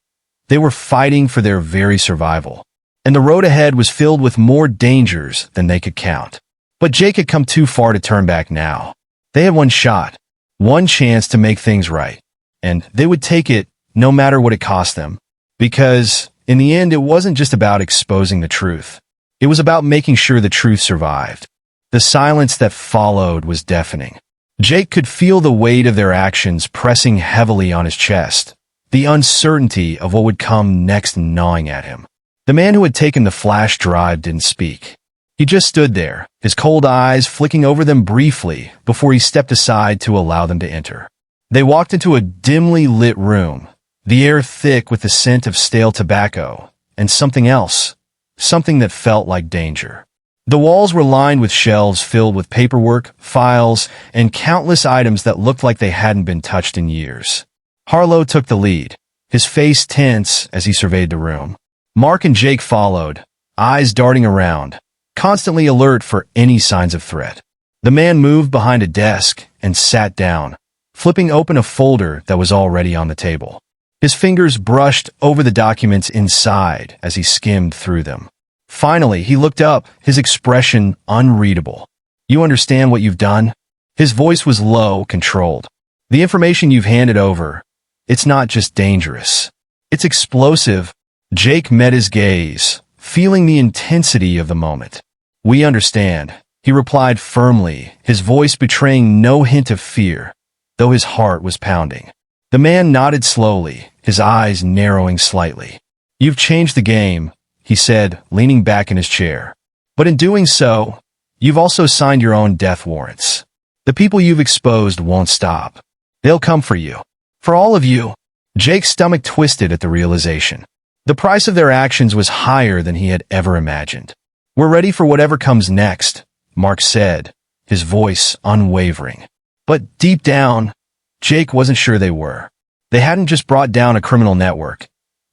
They were fighting for their very survival. And the road ahead was filled with more dangers than they could count. But Jake had come too far to turn back now. They had one shot, one chance to make things right. And they would take it no matter what it cost them. Because, in the end, it wasn't just about exposing the truth. It was about making sure the truth survived. The silence that followed was deafening. Jake could feel the weight of their actions pressing heavily on his chest, the uncertainty of what would come next gnawing at him. The man who had taken the flash drive didn't speak. He just stood there, his cold eyes flicking over them briefly before he stepped aside to allow them to enter. They walked into a dimly lit room, the air thick with the scent of stale tobacco, and something else, something that felt like danger. The walls were lined with shelves filled with paperwork, files, and countless items that looked like they hadn't been touched in years. Harlow took the lead, his face tense as he surveyed the room. Mark and Jake followed, eyes darting around, constantly alert for any signs of threat. The man moved behind a desk and sat down, flipping open a folder that was already on the table. His fingers brushed over the documents inside as he skimmed through them. Finally, he looked up, his expression unreadable. "You understand what you've done?" His voice was low, controlled. "The information you've handed over, it's not just dangerous. It's explosive." Jake met his gaze, feeling the intensity of the moment. "We understand," he replied firmly, his voice betraying no hint of fear, though his heart was pounding. The man nodded slowly, his eyes narrowing slightly. "You've changed the game," he said, leaning back in his chair. "But in doing so, you've also signed your own death warrants. The people you've exposed won't stop. They'll come for you. For all of you." Jake's stomach twisted at the realization. The price of their actions was higher than he had ever imagined. "We're ready for whatever comes next," Mark said, his voice unwavering. But deep down, Jake wasn't sure they were. They hadn't just brought down a criminal network.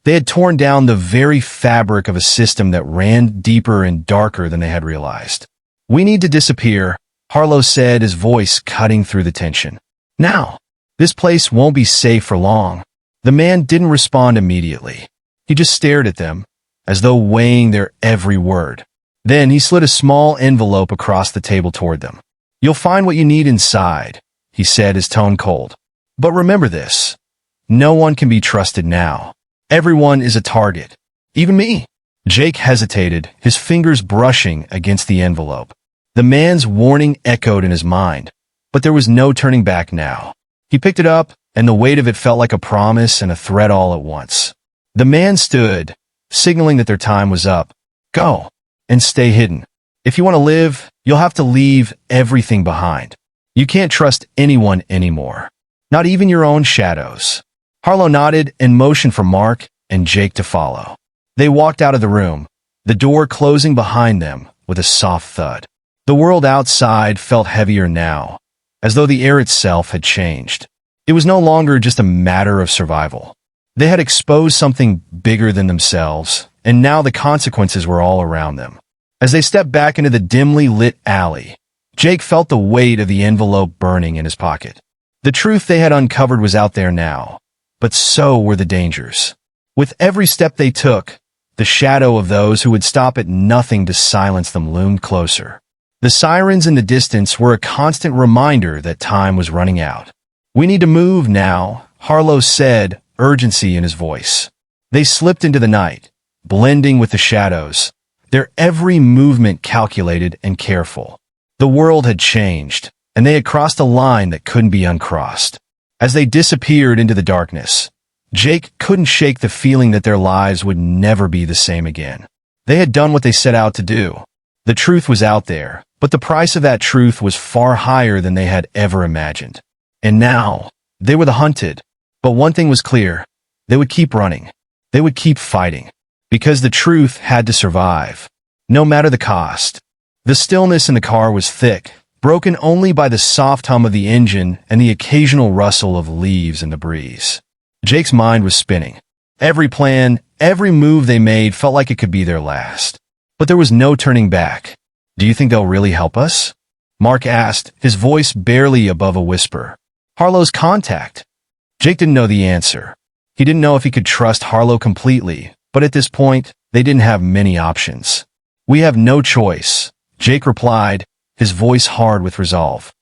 They had torn down the very fabric of a system that ran deeper and darker than they had realized. "We need to disappear," Harlow said, his voice cutting through the tension. "Now. This place won't be safe for long." The man didn't respond immediately. He just stared at them, as though weighing their every word. Then he slid a small envelope across the table toward them. "You'll find what you need inside," he said, his tone cold. "But remember this. No one can be trusted now. Everyone is a target. Even me." Jake hesitated, his fingers brushing against the envelope. The man's warning echoed in his mind, but there was no turning back now. He picked it up, and the weight of it felt like a promise and a threat all at once. The man stood, signaling that their time was up. "Go, and stay hidden. If you want to live, you'll have to leave everything behind. You can't trust anyone anymore, not even your own shadows." Harlow nodded and motioned for Mark and Jake to follow. They walked out of the room, the door closing behind them with a soft thud. The world outside felt heavier now, as though the air itself had changed. It was no longer just a matter of survival. They had exposed something bigger than themselves, and now the consequences were all around them. As they stepped back into the dimly lit alley, Jake felt the weight of the envelope burning in his pocket. The truth they had uncovered was out there now, but so were the dangers. With every step they took, the shadow of those who would stop at nothing to silence them loomed closer. The sirens in the distance were a constant reminder that time was running out. "We need to move now," Harlow said, urgency in his voice. They slipped into the night, blending with the shadows, their every movement calculated and careful. The world had changed, and they had crossed a line that couldn't be uncrossed. As they disappeared into the darkness, Jake couldn't shake the feeling that their lives would never be the same again. They had done what they set out to do. The truth was out there, but the price of that truth was far higher than they had ever imagined. And now, they were the hunted. But one thing was clear. They would keep running. They would keep fighting. Because the truth had to survive, no matter the cost. The stillness in the car was thick, broken only by the soft hum of the engine and the occasional rustle of leaves in the breeze. Jake's mind was spinning. Every plan, every move they made felt like it could be their last. But there was no turning back. "Do you think they'll really help us?" Mark asked, his voice barely above a whisper. "Harlow's contact." Jake didn't know the answer. He didn't know if he could trust Harlow completely, but at this point, they didn't have many options. "We have no choice," Jake replied, his voice hard with resolve.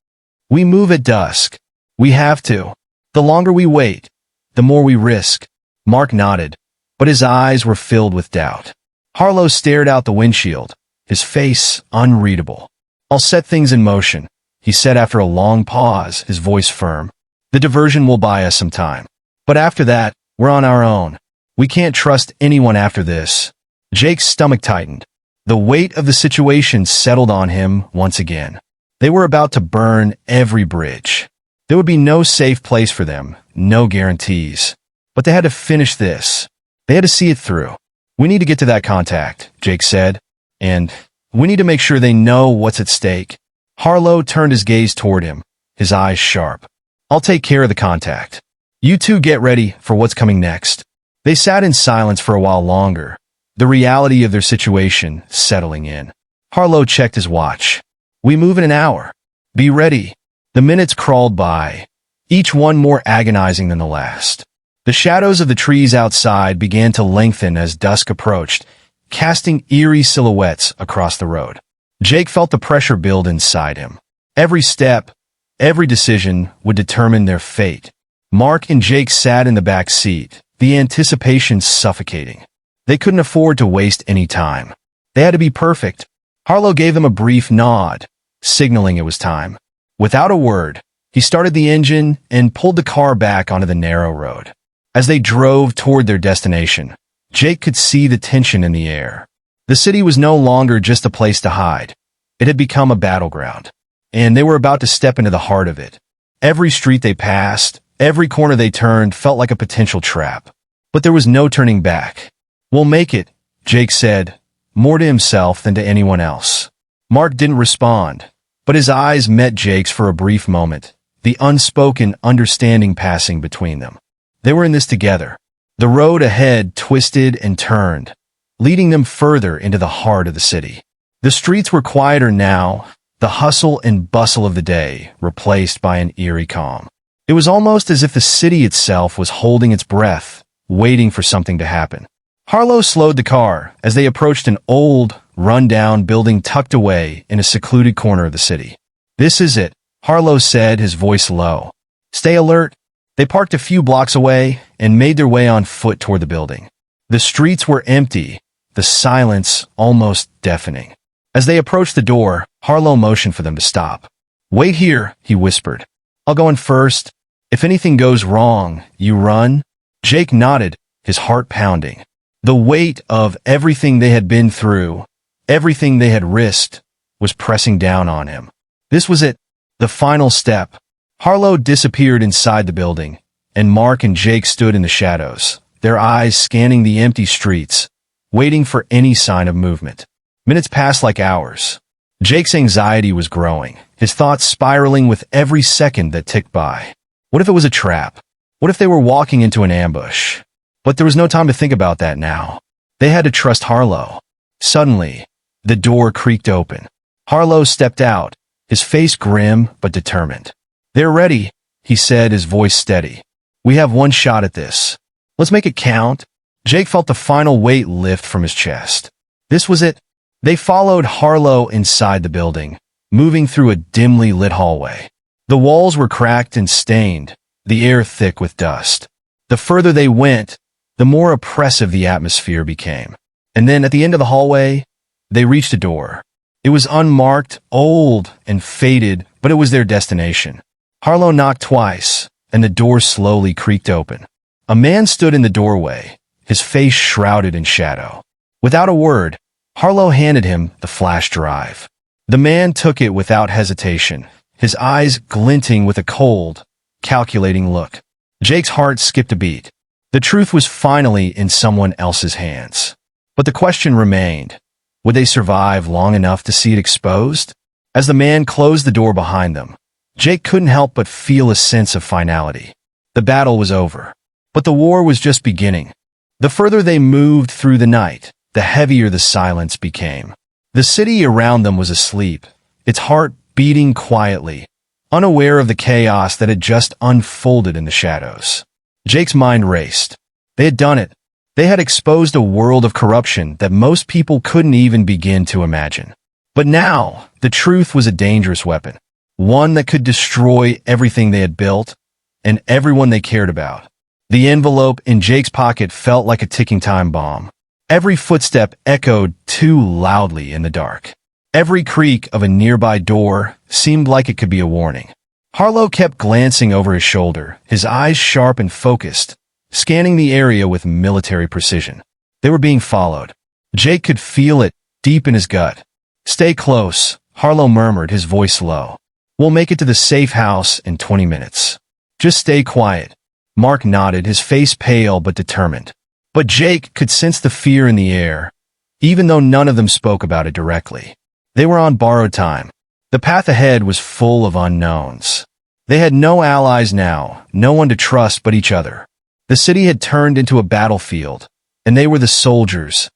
"We move at dusk. We have to. The longer we wait, the more we risk." Mark nodded, but his eyes were filled with doubt. Harlow stared out the windshield, his face unreadable. "I'll set things in motion," he said after a long pause, his voice firm. "The diversion will buy us some time. But after that, we're on our own. We can't trust anyone after this." Jake's stomach tightened. The weight of the situation settled on him once again. They were about to burn every bridge. There would be no safe place for them, no guarantees. But they had to finish this. They had to see it through. We need to get to that contact, Jake said. And we need to make sure they know what's at stake. Harlow turned his gaze toward him, his eyes sharp. I'll take care of the contact. You two get ready for what's coming next. They sat in silence for a while longer, the reality of their situation settling in. Harlow checked his watch. We move in an hour. Be ready. The minutes crawled by, each one more agonizing than the last. The shadows of the trees outside began to lengthen as dusk approached, casting eerie silhouettes across the road. Jake felt the pressure build inside him. Every step, every decision would determine their fate. Mark and Jake sat in the back seat, the anticipation suffocating. They couldn't afford to waste any time. They had to be perfect. Harlow gave them a brief nod, signaling it was time. Without a word, he started the engine and pulled the car back onto the narrow road. As they drove toward their destination, Jake could see the tension in the air. The city was no longer just a place to hide. It had become a battleground, and they were about to step into the heart of it. Every street they passed, every corner they turned felt like a potential trap. But there was no turning back. We'll make it, Jake said, more to himself than to anyone else. Mark didn't respond, but his eyes met Jake's for a brief moment, the unspoken understanding passing between them. They were in this together. The road ahead twisted and turned, leading them further into the heart of the city. The streets were quieter now, the hustle and bustle of the day replaced by an eerie calm. It was almost as if the city itself was holding its breath, waiting for something to happen. Harlow slowed the car as they approached an old, run-down building tucked away in a secluded corner of the city. This is it, Harlow said, his voice low. Stay alert. They parked a few blocks away and made their way on foot toward the building. The streets were empty, the silence almost deafening. As they approached the door, Harlow motioned for them to stop. Wait here, he whispered. I'll go in first. If anything goes wrong, you run. Jake nodded, his heart pounding. The weight of everything they had been through, everything they had risked, was pressing down on him. This was it, the final step. Harlow disappeared inside the building, and Mark and Jake stood in the shadows, their eyes scanning the empty streets, waiting for any sign of movement. Minutes passed like hours. Jake's anxiety was growing, his thoughts spiraling with every second that ticked by. What if it was a trap? What if they were walking into an ambush? But there was no time to think about that now. They had to trust Harlow. Suddenly, the door creaked open. Harlow stepped out, his face grim but determined. They're ready, he said, his voice steady. We have one shot at this. Let's make it count. Jake felt the final weight lift from his chest. This was it. They followed Harlow inside the building, moving through a dimly lit hallway. The walls were cracked and stained, the air thick with dust. The further they went, the more oppressive the atmosphere became. And then at the end of the hallway, they reached a door. It was unmarked, old, and faded, but it was their destination. Harlow knocked twice, and the door slowly creaked open. A man stood in the doorway, his face shrouded in shadow. Without a word, Harlow handed him the flash drive. The man took it without hesitation, his eyes glinting with a cold, calculating look. Jake's heart skipped a beat. The truth was finally in someone else's hands. But the question remained, would they survive long enough to see it exposed? As the man closed the door behind them, Jake couldn't help but feel a sense of finality. The battle was over, but the war was just beginning. The further they moved through the night, the heavier the silence became. The city around them was asleep, its heart beating quietly, unaware of the chaos that had just unfolded in the shadows. Jake's mind raced. They had done it. They had exposed a world of corruption that most people couldn't even begin to imagine. But now, the truth was a dangerous weapon, one that could destroy everything they had built and everyone they cared about. The envelope in Jake's pocket felt like a ticking time bomb. Every footstep echoed too loudly in the dark. Every creak of a nearby door seemed like it could be a warning. Harlow kept glancing over his shoulder, his eyes sharp and focused, scanning the area with military precision. They were being followed. Jake could feel it deep in his gut. Stay close, Harlow murmured, his voice low. We'll make it to the safe house in 20 minutes. Just stay quiet. Mark nodded, his face pale but determined. But Jake could sense the fear in the air, even though none of them spoke about it directly. They were on borrowed time. The path ahead was full of unknowns. They had no allies now, no one to trust but each other. The city had turned into a battlefield, and they were the soldiers,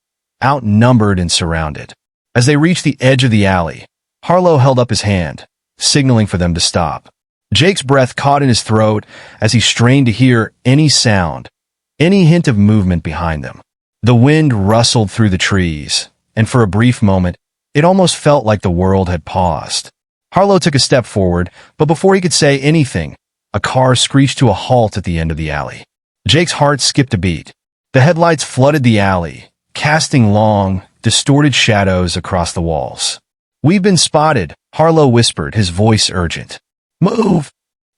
outnumbered and surrounded. As they reached the edge of the alley, Harlow held up his hand, signaling for them to stop. Jake's breath caught in his throat as he strained to hear any sound, any hint of movement behind them. The wind rustled through the trees, and for a brief moment, it almost felt like the world had paused. Harlow took a step forward, but before he could say anything, a car screeched to a halt at the end of the alley. Jake's heart skipped a beat. The headlights flooded the alley, casting long, distorted shadows across the walls. "We've been spotted," Harlow whispered, his voice urgent. "Move!"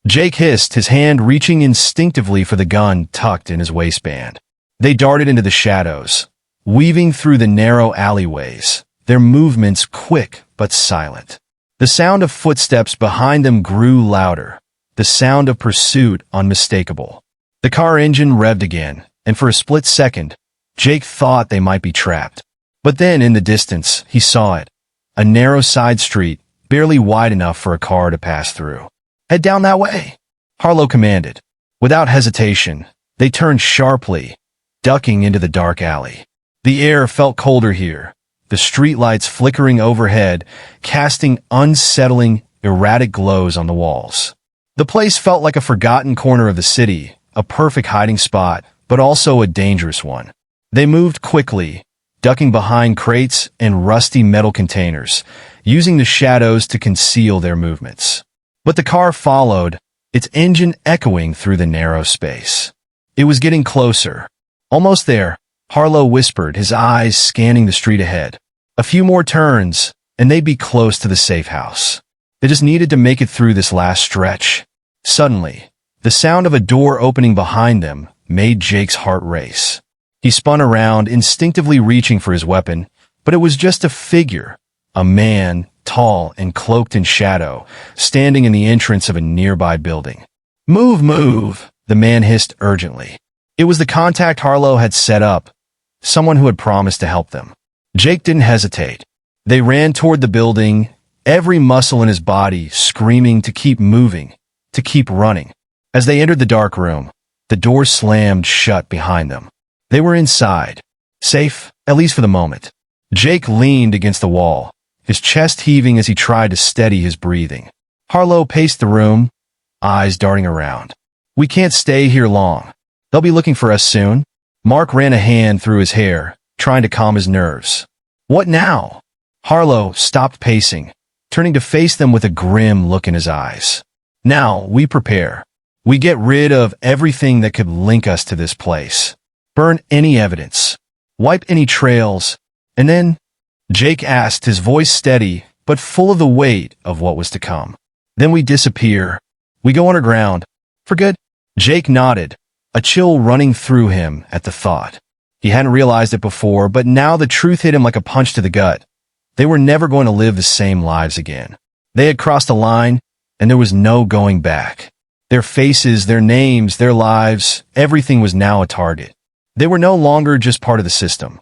Jake hissed, his hand reaching instinctively for the gun tucked in his waistband. They darted into the shadows, weaving through the narrow alleyways, their movements quick but silent. The sound of footsteps behind them grew louder, the sound of pursuit unmistakable. The car engine revved again, and for a split second, Jake thought they might be trapped. But then, in the distance, he saw it. A narrow side street, barely wide enough for a car to pass through. "Head down that way," Harlow commanded. Without hesitation, they turned sharply, ducking into the dark alley. The air felt colder here, the streetlights flickering overhead, casting unsettling, erratic glows on the walls. The place felt like a forgotten corner of the city, a perfect hiding spot, but also a dangerous one. They moved quickly, ducking behind crates and rusty metal containers, using the shadows to conceal their movements. But the car followed, its engine echoing through the narrow space. It was getting closer. "Almost there," Harlow whispered, his eyes scanning the street ahead. A few more turns, and they'd be close to the safe house. They just needed to make it through this last stretch. Suddenly, the sound of a door opening behind them made Jake's heart race. He spun around, instinctively reaching for his weapon, but it was just a figure, a man, tall and cloaked in shadow, standing in the entrance of a nearby building. "Move, move," the man hissed urgently. It was the contact Harlow had set up, someone who had promised to help them. Jake didn't hesitate. They ran toward the building, every muscle in his body screaming to keep moving, to keep running. As they entered the dark room, the door slammed shut behind them. They were inside, safe, at least for the moment. Jake leaned against the wall, his chest heaving as he tried to steady his breathing. Harlow paced the room, eyes darting around. "We can't stay here long. They'll be looking for us soon." Mark ran a hand through his hair, trying to calm his nerves. "What now?" Harlow stopped pacing, turning to face them with a grim look in his eyes. "Now, we prepare. We get rid of everything that could link us to this place. Burn any evidence. Wipe any trails. And then," Jake asked, his voice steady, but full of the weight of what was to come. "Then we disappear. We go underground. For good?" Jake nodded, a chill running through him at the thought. He hadn't realized it before, but now the truth hit him like a punch to the gut. They were never going to live the same lives again. They had crossed a line, and there was no going back. Their faces, their names, their lives, everything was now a target. They were no longer just part of the system.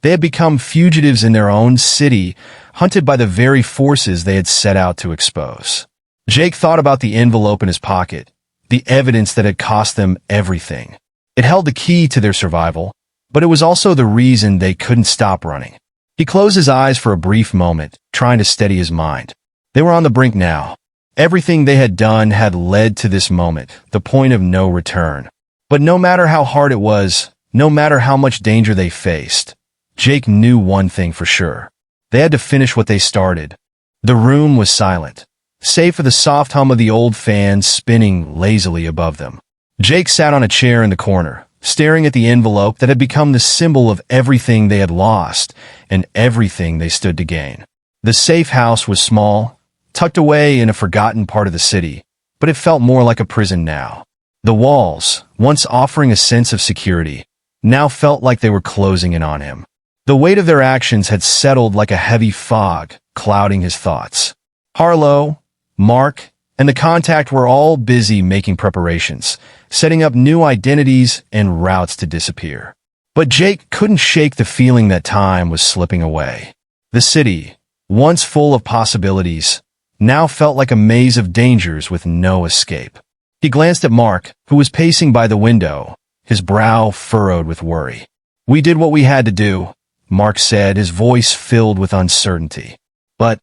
They had become fugitives in their own city, hunted by the very forces they had set out to expose. Jake thought about the envelope in his pocket, the evidence that had cost them everything. It held the key to their survival, but it was also the reason they couldn't stop running. He closed his eyes for a brief moment, trying to steady his mind. They were on the brink now. Everything they had done had led to this moment, the point of no return. But no matter how hard it was, no matter how much danger they faced, Jake knew one thing for sure. They had to finish what they started. The room was silent, save for the soft hum of the old fan spinning lazily above them. Jake sat on a chair in the corner, staring at the envelope that had become the symbol of everything they had lost and everything they stood to gain. The safe house was small, tucked away in a forgotten part of the city, but it felt more like a prison now. The walls, once offering a sense of security, now felt like they were closing in on him. The weight of their actions had settled like a heavy fog, clouding his thoughts. Harlow, Mark, and the contact were all busy making preparations, setting up new identities and routes to disappear. But Jake couldn't shake the feeling that time was slipping away. The city, once full of possibilities, now felt like a maze of dangers with no escape. He glanced at Mark, who was pacing by the window, his brow furrowed with worry. "We did what we had to do," Mark said, his voice filled with uncertainty. "But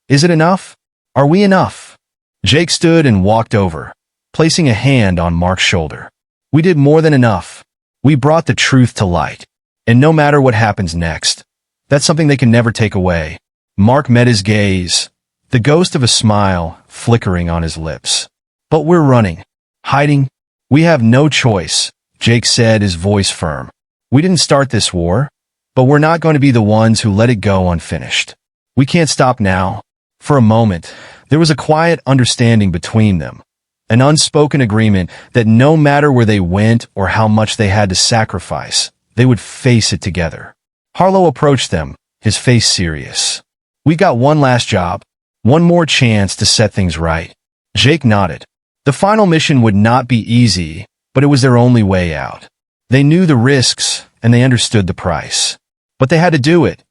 is it enough? Are we enough?" Jake stood and walked over, placing a hand on Mark's shoulder. "We did more than enough. We brought the truth to light. And no matter what happens next, that's something they can never take away." Mark met his gaze, the ghost of a smile flickering on his lips. "But we're running. Hiding? We have no choice," Jake said, his voice firm. "We didn't start this war, but we're not going to be the ones who let it go unfinished. We can't stop now." For a moment, there was a quiet understanding between them, an unspoken agreement that no matter where they went or how much they had to sacrifice, they would face it together. Harlow approached them, his face serious. "We got one last job, one more chance to set things right." Jake nodded. The final mission would not be easy, but it was their only way out. They knew the risks, and they understood the price. But they had to do it,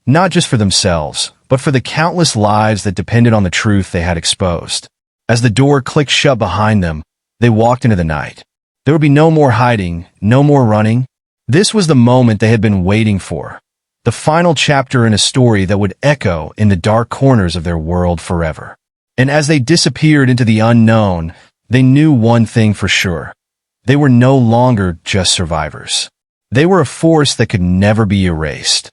not just for themselves, but for the countless lives that depended on the truth they had exposed. As the door clicked shut behind them, they walked into the night. There would be no more hiding, no more running. This was the moment they had been waiting for, the final chapter in a story that would echo in the dark corners of their world forever. And as they disappeared into the unknown, they knew one thing for sure. They were no longer just survivors. They were a force that could never be erased.